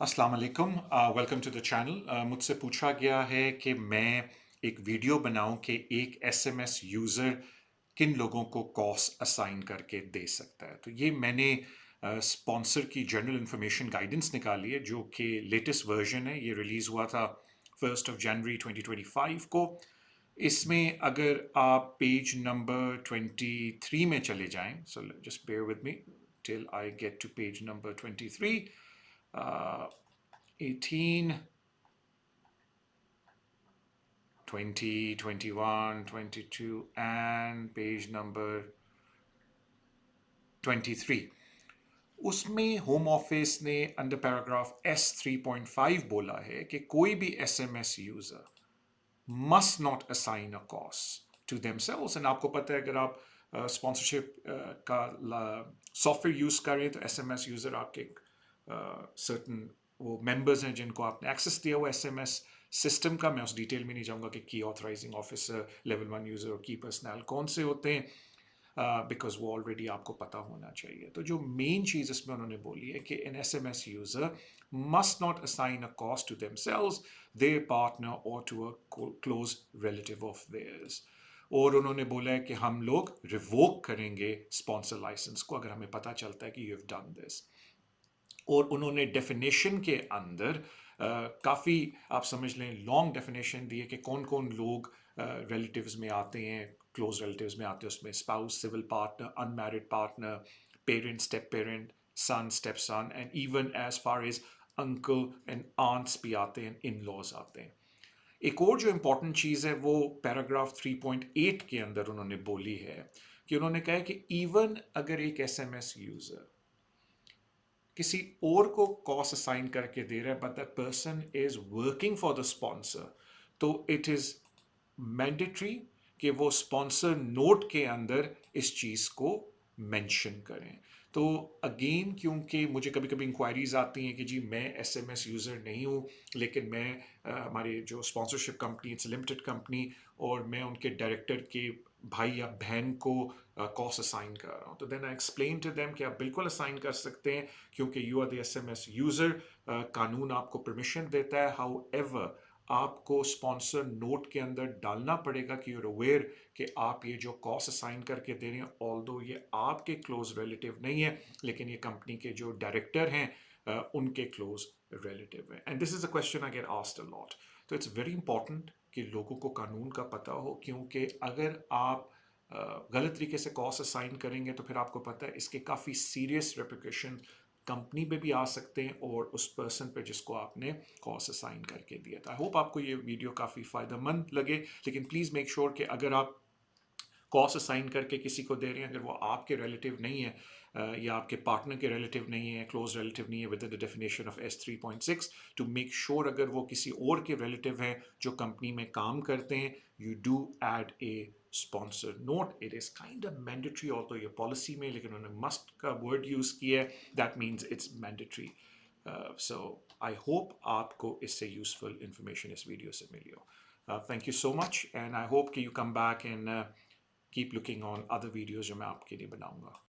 अस्सलाम वालेकुम, welcome to the channel. मुझसे पूछा गया है कि मैं एक वीडियो बनाऊं कि एक एसएमएस यूज़र किन लोगों को कॉस असाइन करके दे सकता है। तो ये मैंने स्पॉन्सर की जनरल इंफॉर्मेशन गाइडेंस निकाली है, जो कि लेटेस्ट वर्जन है। ये रिलीज़ हुआ था 1 जनवरी 2025 को। इसमें अगर आप पेज नंबर 23 में चले जाएं, so just bear with me till I get to page number 23, 18, 20, 21, 22 and page number 23। उसमें होम ऑफिस ने अंडर पैराग्राफ S3.5 बोला है कि कोई भी SMS user must not assign a cost to themselves। And आपको पता है, अगर आप स्पॉन्सरशिप का सॉफ्टवेयर यूज़ करें तो एसएमएस यूज़र आपके सर्टन वो मेंबर्स हैं जिनको आपने एक्सेस दिया हुआ एसएमएस सिस्टम का। मैं उस डिटेल में नहीं जाऊंगा कि की ऑथराइजिंग ऑफिसर, लेवल 1 यूज़र और की पर्सनल कौन से होते हैं, बिकॉज वो ऑलरेडी आपको पता होना चाहिए। तो जो मेन चीज़ इसमें उन्होंने बोली है कि N S M S user must not assign a cost to themselves, their partner or to a close relative of theirs। और उन्होंने बोला है कि हम लोग रिवोक करेंगे स्पॉन्सर लाइसेंस को अगर हमें पता चलता है कि यू हैव डन दिस। और उन्होंने डेफिनेशन के अंदर काफ़ी, आप समझ लें, लॉन्ग डेफिनेशन दी है कि कौन कौन लोग रिलेटिव्स में आते हैं, क्लोज रिलेटिव्स में आते हैं। उसमें spouse, civil partner, unmarried partner, parent, step parent, son, step son, and even as far as uncle and aunts भी आते हैं, इन लॉज आते हैं। एक और जो इम्पोर्टेंट चीज़ है वो पैराग्राफ 3.8 के अंदर उन्होंने बोली है कि उन्होंने कहा है कि इवन अगर एक एसएमएस यूज़र किसी और को कॉस्ट असाइन करके दे रहा है but that person is working for the sponsor, तो इट इज मैंडेटरी कि वो स्पॉन्सर नोट के अंदर इस चीज़ को मेंशन करें। तो अगेन, क्योंकि मुझे कभी कभी इंक्वायरीज आती हैं कि जी मैं एसएमएस यूज़र नहीं हूँ, लेकिन मैं हमारे जो sponsorship company, it's limited company, और मैं उनके डायरेक्टर के भाई या बहन को कॉस्ट असाइन कर रहा हूँ, तो then I explain to them कि आप बिल्कुल असाइन कर सकते हैं क्योंकि you are the SMS user. कानून आपको परमिशन देता है। हाउ एवर, आपको स्पॉन्सर नोट के अंदर डालना पड़ेगा कि यूर अवेयर कि आप ये जो कॉस्ट असाइन करके दे रहे हैं, ऑल्दो ये आपके क्लोज रिलेटिव नहीं है, लेकिन ये कंपनी के जो डायरेक्टर हैं उनके क्लोज रिलेटिव है। And this is a question I get asked a lot. तो इट्स वेरी इंपॉर्टेंट कि लोगों को कानून का पता हो, क्योंकि अगर आप गलत तरीके से कॉस्ट असाइन करेंगे तो फिर आपको पता है इसके काफ़ी सीरियस रेप्रिकॉशन कंपनी पे भी आ सकते हैं और उस पर्सन पे जिसको आपने कॉस्ट असाइन करके दिया था। आई होप आपको ये वीडियो काफ़ी फ़ायदेमंद लगे, लेकिन प्लीज़ मेक श्योर कि अगर आप कॉस्ट असाइन करके किसी को दे रहे हैं, अगर वो आपके रिलेटिव नहीं है या आपके पार्टनर के रिलेटिव नहीं है, क्लोज रिलेटिव नहीं है within the definition of S3.6, to make sure अगर वो किसी और के रिलेटिव हैं जो कंपनी में काम करते हैं, you do add a sponsor note. It is kind of mandatory, और तो ये पॉलिसी में, लेकिन उन्होंने मस्ट का वर्ड यूज़ किया है, that means it's mandatory. So I hope आपको इससे यूजफुल इंफॉर्मेशन इस वीडियो से मिली हो। Thank you so much, and I hope कि you come back and keep looking on other videos जो मैं आपके लिए बनाऊंगा।